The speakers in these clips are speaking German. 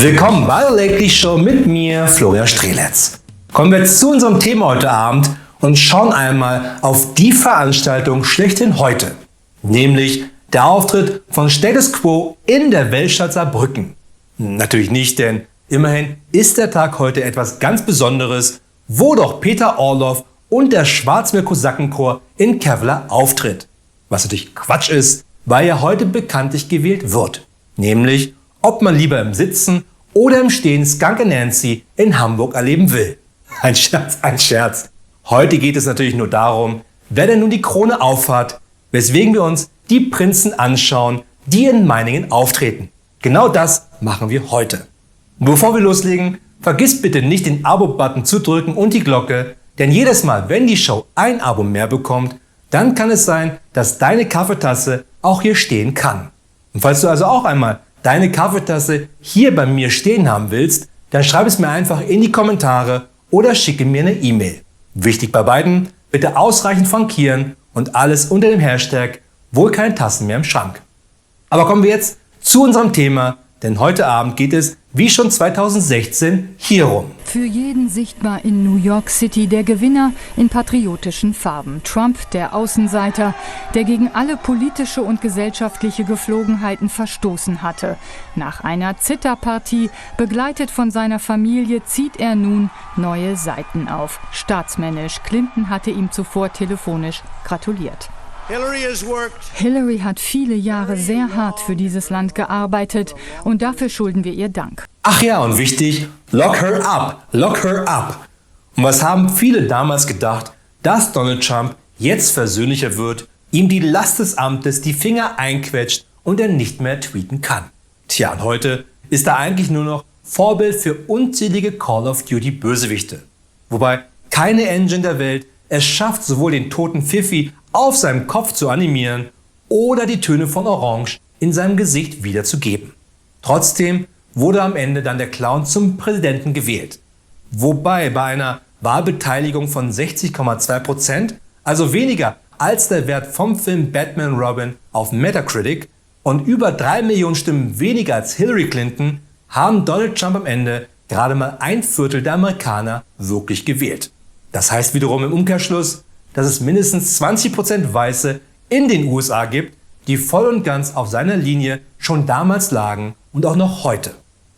Willkommen bei der Lately Show mit mir, Florian Streletz. Kommen wir jetzt zu unserem Thema heute Abend und schauen einmal auf die Veranstaltung schlechthin heute. Nämlich der Auftritt von Status Quo in der Weltstadt Saarbrücken. Natürlich nicht, denn immerhin ist der Tag heute etwas ganz Besonderes, wo doch Peter Orloff und der Schwarzmeer-Kosakenchor in Kevlar auftritt. Was natürlich Quatsch ist, weil ja heute bekanntlich gewählt wird. Nämlich, ob man lieber im Sitzen oder im Stehen Skunk Nancy in Hamburg erleben will. Ein Scherz, ein Scherz. Heute geht es natürlich nur darum, wer denn nun die Krone aufhat, weswegen wir uns die Prinzen anschauen, die in Meiningen auftreten. Genau das machen wir heute. Und bevor wir loslegen, vergiss bitte nicht den Abo-Button zu drücken und die Glocke, denn jedes Mal, wenn die Show ein Abo mehr bekommt, dann kann es sein, dass deine Kaffeetasse auch hier stehen kann. Und falls du also auch einmal deine Kaffeetasse hier bei mir stehen haben willst, dann schreib es mir einfach in die Kommentare oder schicke mir eine E-Mail. Wichtig bei beiden, bitte ausreichend frankieren und alles unter dem Hashtag wohl keine Tassen mehr im Schrank. Aber kommen wir jetzt zu unserem Thema, denn heute Abend geht es, wie schon 2016, hierum. Für jeden sichtbar in New York City der Gewinner in patriotischen Farben. Trump, der Außenseiter, der gegen alle politische und gesellschaftliche Geflogenheiten verstoßen hatte. Nach einer Zitterpartie, begleitet von seiner Familie, zieht er nun neue Seiten auf. Staatsmännisch. Clinton hatte ihm zuvor telefonisch gratuliert. Hillary hat viele Jahre sehr hart für dieses Land gearbeitet und dafür schulden wir ihr Dank. Ach ja, und wichtig, lock her up, lock her up. Und was haben viele damals gedacht, dass Donald Trump jetzt versöhnlicher wird, ihm die Last des Amtes die Finger einquetscht und er nicht mehr tweeten kann. Tja, und heute ist er eigentlich nur noch Vorbild für unzählige Call of Duty Bösewichte. Wobei keine Engine der Welt es schafft, sowohl den toten Fifi auf seinem Kopf zu animieren oder die Töne von Orange in seinem Gesicht wiederzugeben. Trotzdem wurde am Ende dann der Clown zum Präsidenten gewählt. Wobei bei einer Wahlbeteiligung von 60,2%, also weniger als der Wert vom Film Batman Robin auf Metacritic und über 3 Millionen Stimmen weniger als Hillary Clinton, haben Donald Trump am Ende gerade mal 1/4 der Amerikaner wirklich gewählt. Das heißt wiederum im Umkehrschluss, dass es mindestens 20% Weiße in den USA gibt, die voll und ganz auf seiner Linie schon damals lagen und auch noch heute.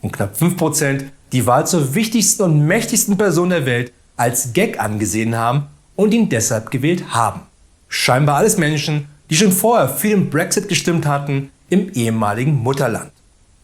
Und knapp 5% die Wahl zur wichtigsten und mächtigsten Person der Welt als Gag angesehen haben und ihn deshalb gewählt haben. Scheinbar alles Menschen, die schon vorher für den Brexit gestimmt hatten im ehemaligen Mutterland.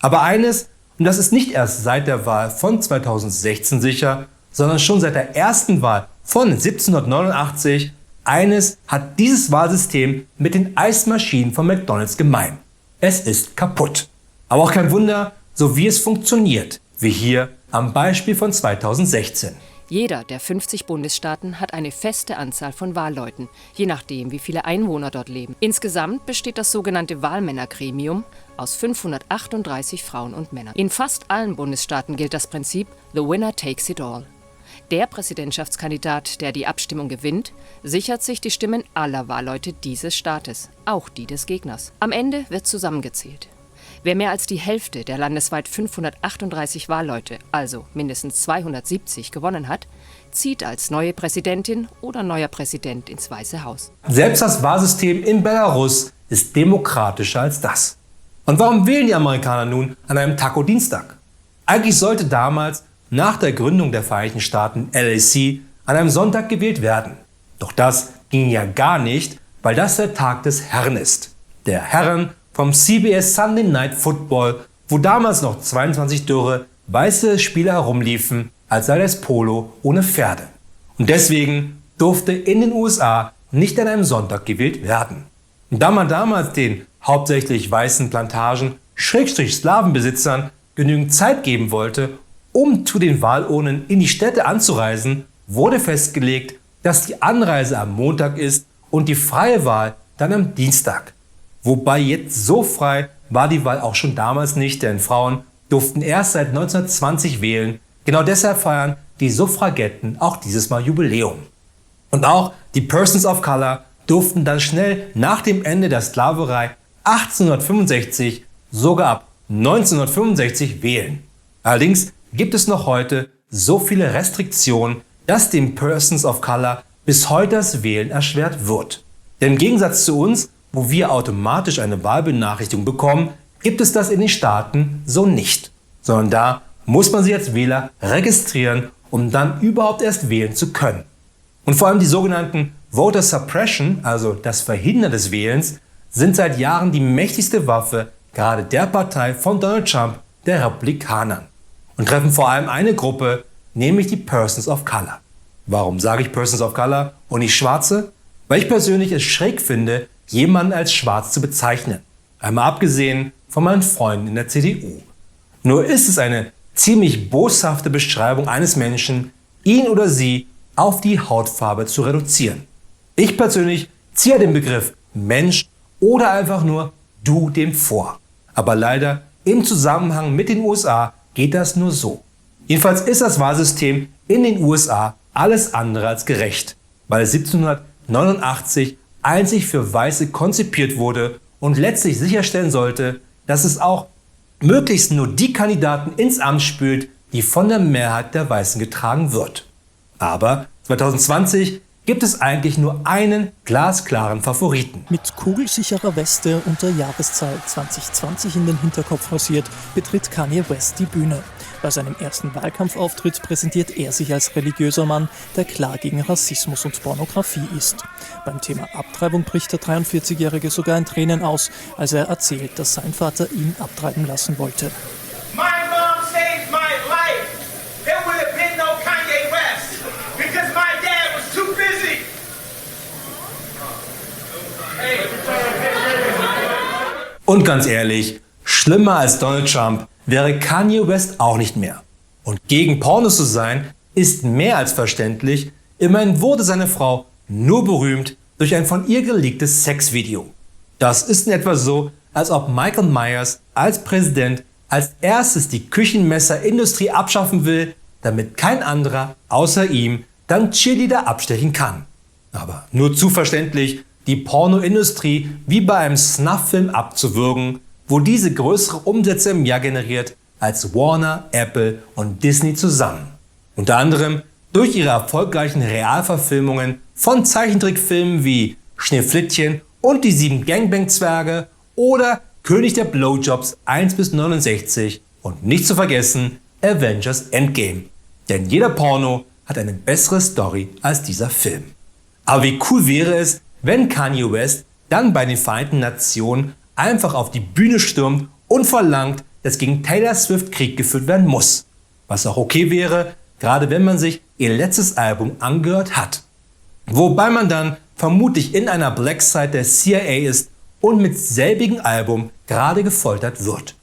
Aber eines, und das ist nicht erst seit der Wahl von 2016 sicher, sondern schon seit der ersten Wahl von 1789, eines hat dieses Wahlsystem mit den Eismaschinen von McDonald's gemein. Es ist kaputt. Aber auch kein Wunder, so wie es funktioniert, wie hier am Beispiel von 2016. Jeder der 50 Bundesstaaten hat eine feste Anzahl von Wahlleuten, je nachdem, wie viele Einwohner dort leben. Insgesamt besteht das sogenannte Wahlmännergremium aus 538 Frauen und Männern. In fast allen Bundesstaaten gilt das Prinzip The Winner Takes It All. Der Präsidentschaftskandidat, der die Abstimmung gewinnt, sichert sich die Stimmen aller Wahlleute dieses Staates, auch die des Gegners. Am Ende wird zusammengezählt. Wer mehr als die Hälfte der landesweit 538 Wahlleute, also mindestens 270, gewonnen hat, zieht als neue Präsidentin oder neuer Präsident ins Weiße Haus. Selbst das Wahlsystem in Belarus ist demokratischer als das. Und warum wählen die Amerikaner nun an einem Taco-Dienstag? Eigentlich sollte damals nach der Gründung der Vereinigten Staaten LAC an einem Sonntag gewählt werden. Doch das ging ja gar nicht, weil das der Tag des Herrn ist. Der Herren vom CBS Sunday Night Football, wo damals noch 22 dürre, weiße Spieler herumliefen, als sei das Polo ohne Pferde. Und deswegen durfte in den USA nicht an einem Sonntag gewählt werden. Und da man damals den hauptsächlich weißen Plantagen Sklavenbesitzern genügend Zeit geben wollte, um zu den Wahlurnen in die Städte anzureisen, wurde festgelegt, dass die Anreise am Montag ist und die freie Wahl dann am Dienstag. Wobei jetzt so frei war die Wahl auch schon damals nicht, denn Frauen durften erst seit 1920 wählen. Genau deshalb feiern die Suffragetten auch dieses Mal Jubiläum. Und auch die Persons of Color durften dann schnell nach dem Ende der Sklaverei 1865 sogar ab 1965 wählen. Allerdings gibt es noch heute so viele Restriktionen, dass den Persons of Color bis heute das Wählen erschwert wird. Denn im Gegensatz zu uns, wo wir automatisch eine Wahlbenachrichtigung bekommen, gibt es das in den Staaten so nicht. Sondern da muss man sich als Wähler registrieren, um dann überhaupt erst wählen zu können. Und vor allem die sogenannten Voter Suppression, also das Verhindern des Wählens, sind seit Jahren die mächtigste Waffe gerade der Partei von Donald Trump, der Republikanern. Und treffen vor allem eine Gruppe, nämlich die Persons of Color. Warum sage ich Persons of Color und nicht Schwarze? Weil ich persönlich es schräg finde, jemanden als schwarz zu bezeichnen. Einmal abgesehen von meinen Freunden in der CDU. Nur ist es eine ziemlich boshafte Beschreibung eines Menschen, ihn oder sie auf die Hautfarbe zu reduzieren. Ich persönlich ziehe den Begriff Mensch oder einfach nur du dem vor. Aber leider im Zusammenhang mit den USA geht das nur so. Jedenfalls ist das Wahlsystem in den USA alles andere als gerecht, weil es 1789 einzig für Weiße konzipiert wurde und letztlich sicherstellen sollte, dass es auch möglichst nur die Kandidaten ins Amt spült, die von der Mehrheit der Weißen getragen wird. Aber 2020 gibt es eigentlich nur einen glasklaren Favoriten. Mit kugelsicherer Weste und der Jahreszahl 2020 in den Hinterkopf rasiert, betritt Kanye West die Bühne. Bei seinem ersten Wahlkampfauftritt präsentiert er sich als religiöser Mann, der klar gegen Rassismus und Pornografie ist. Beim Thema Abtreibung bricht der 43-Jährige sogar in Tränen aus, als er erzählt, dass sein Vater ihn abtreiben lassen wollte. My mom saved my life. There would have been no Kanye West because my dad was too busy. Und ganz ehrlich, schlimmer als Donald Trump wäre Kanye West auch nicht mehr. Und gegen Pornos zu sein, ist mehr als verständlich. Immerhin wurde seine Frau nur berühmt durch ein von ihr geleaktes Sexvideo. Das ist in etwa so, als ob Michael Myers als Präsident als erstes die Küchenmesserindustrie abschaffen will, damit kein anderer außer ihm dann Cheerleader abstechen kann. Aber nur zu verständlich, die Pornoindustrie wie bei einem Snuff-Film abzuwürgen, wo diese größere Umsätze im Jahr generiert als Warner, Apple und Disney zusammen. Unter anderem durch ihre erfolgreichen Realverfilmungen von Zeichentrickfilmen wie Schneeflittchen und die 7 Gangbang-Zwerge oder König der Blowjobs 1 bis 69 und nicht zu vergessen Avengers Endgame. Denn jeder Porno hat eine bessere Story als dieser Film. Aber wie cool wäre es, wenn Kanye West dann bei den Vereinten Nationen einfach auf die Bühne stürmt und verlangt, dass gegen Taylor Swift Krieg geführt werden muss. Was auch okay wäre, gerade wenn man sich ihr letztes Album angehört hat. Wobei man dann vermutlich in einer Black Site der CIA ist und mit selbigem Album gerade gefoltert wird.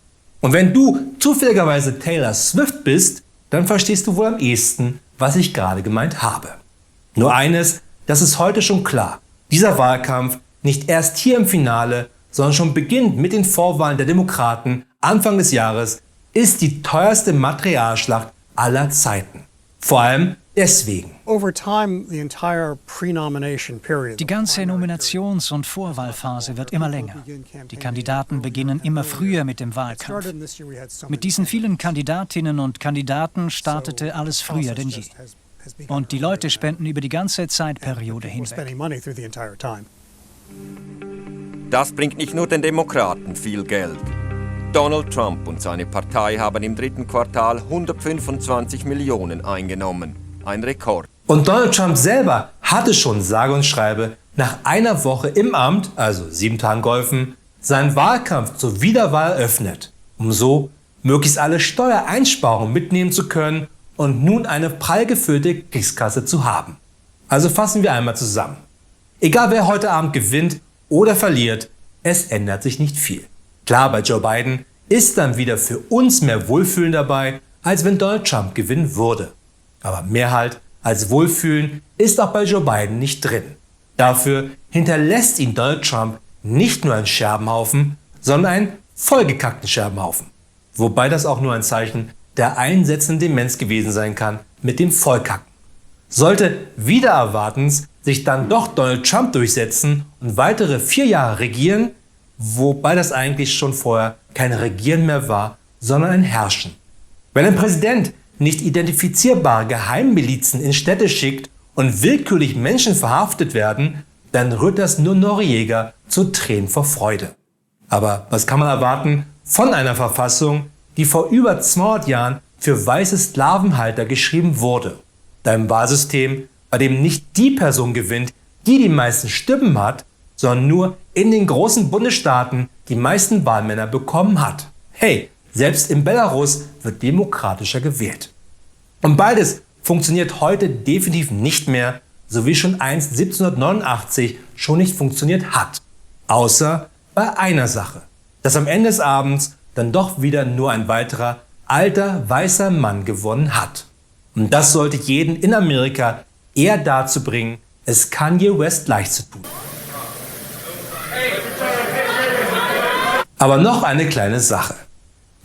Und wenn du zufälligerweise Taylor Swift bist, dann verstehst du wohl am ehesten, was ich gerade gemeint habe. Nur eines, das ist heute schon klar. Dieser Wahlkampf nicht erst hier im Finale, sondern schon beginnend mit den Vorwahlen der Demokraten Anfang des Jahres, ist die teuerste Materialschlacht aller Zeiten. Vor allem deswegen. Die ganze Nominations- und Vorwahlphase wird immer länger. Die Kandidaten beginnen immer früher mit dem Wahlkampf. Mit diesen vielen Kandidatinnen und Kandidaten startete alles früher denn je. Und die Leute spenden über die ganze Zeitperiode hinweg. Das bringt nicht nur den Demokraten viel Geld. Donald Trump und seine Partei haben im dritten Quartal 125 Millionen eingenommen. Ein Rekord. Und Donald Trump selber hatte schon sage und schreibe nach einer Woche im Amt, also 7 Tagen geholfen, seinen Wahlkampf zur Wiederwahl eröffnet, um so möglichst alle Steuereinsparungen mitnehmen zu können und nun eine prall gefüllte Kriegskasse zu haben. Also fassen wir einmal zusammen. Egal wer heute Abend gewinnt oder verliert, es ändert sich nicht viel. Klar, bei Joe Biden ist dann wieder für uns mehr Wohlfühlen dabei, als wenn Donald Trump gewinnen würde. Aber mehr halt als Wohlfühlen ist auch bei Joe Biden nicht drin. Dafür hinterlässt ihn Donald Trump nicht nur einen Scherbenhaufen, sondern einen vollgekackten Scherbenhaufen. Wobei das auch nur ein Zeichen der einsetzenden Demenz gewesen sein kann mit dem Vollkacken. Sollte wider Erwartens sich dann doch Donald Trump durchsetzen und weitere 4 Jahre regieren, wobei das eigentlich schon vorher kein Regieren mehr war, sondern ein Herrschen. Wenn ein Präsident nicht identifizierbare Geheimmilizen in Städte schickt und willkürlich Menschen verhaftet werden, dann rührt das nur Noriega zu Tränen vor Freude. Aber was kann man erwarten von einer Verfassung, die vor über 200 Jahren für weiße Sklavenhalter geschrieben wurde? Einem Wahlsystem, bei dem nicht die Person gewinnt, die die meisten Stimmen hat, sondern nur in den großen Bundesstaaten die meisten Wahlmänner bekommen hat. Hey, selbst in Belarus wird demokratischer gewählt. Und beides funktioniert heute definitiv nicht mehr, so wie schon einst 1789 schon nicht funktioniert hat. Außer bei einer Sache, dass am Ende des Abends dann doch wieder nur ein weiterer alter weißer Mann gewonnen hat. Und das sollte jeden in Amerika eher dazu bringen, es Kanye West leicht zu tun. Aber noch eine kleine Sache.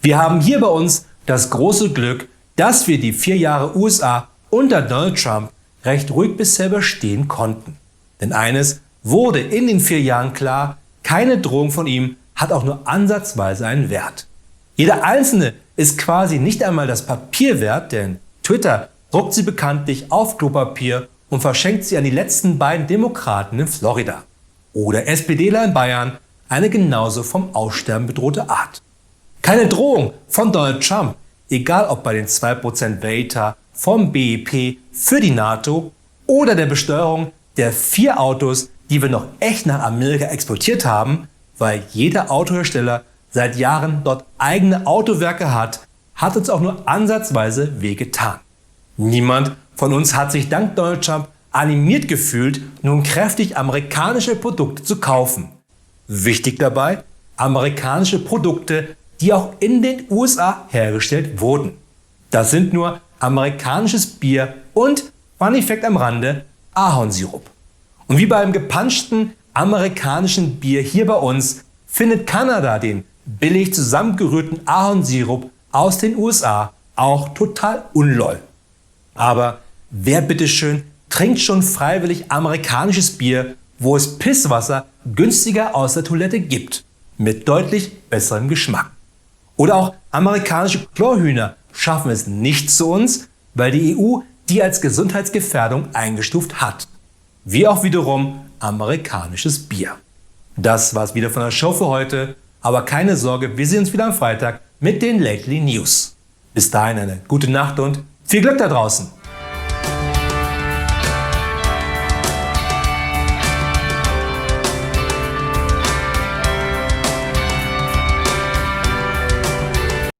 Wir haben hier bei uns das große Glück, dass wir die 4 Jahre USA unter Donald Trump recht ruhig bisher überstehen konnten. Denn eines wurde in den 4 Jahren klar: keine Drohung von ihm hat auch nur ansatzweise einen Wert. Jeder einzelne ist quasi nicht einmal das Papier wert, denn Twitter druckt sie bekanntlich auf Klopapier und verschenkt sie an die letzten beiden Demokraten in Florida. Oder SPDler in Bayern, eine genauso vom Aussterben bedrohte Art. Keine Drohung von Donald Trump, egal ob bei den 2% Waiver vom BIP für die NATO oder der Besteuerung der 4 Autos, die wir noch echt nach Amerika exportiert haben, weil jeder Autohersteller seit Jahren dort eigene Autowerke hat uns auch nur ansatzweise wehgetan. Niemand von uns hat sich dank Donald Trump animiert gefühlt, nun kräftig amerikanische Produkte zu kaufen. Wichtig dabei, amerikanische Produkte, die auch in den USA hergestellt wurden. Das sind nur amerikanisches Bier und, Fun Fact am Rande, Ahornsirup. Und wie beim gepanschten amerikanischen Bier hier bei uns, findet Kanada den billig zusammengerührten Ahornsirup aus den USA auch total unlol. Aber wer bitteschön trinkt schon freiwillig amerikanisches Bier, wo es Pisswasser günstiger aus der Toilette gibt, mit deutlich besserem Geschmack? Oder auch amerikanische Chlorhühner schaffen es nicht zu uns, weil die EU die als Gesundheitsgefährdung eingestuft hat. Wie auch wiederum amerikanisches Bier. Das war's wieder von der Show für heute, aber keine Sorge, wir sehen uns wieder am Freitag mit den Lately News. Bis dahin eine gute Nacht und viel Glück da draußen!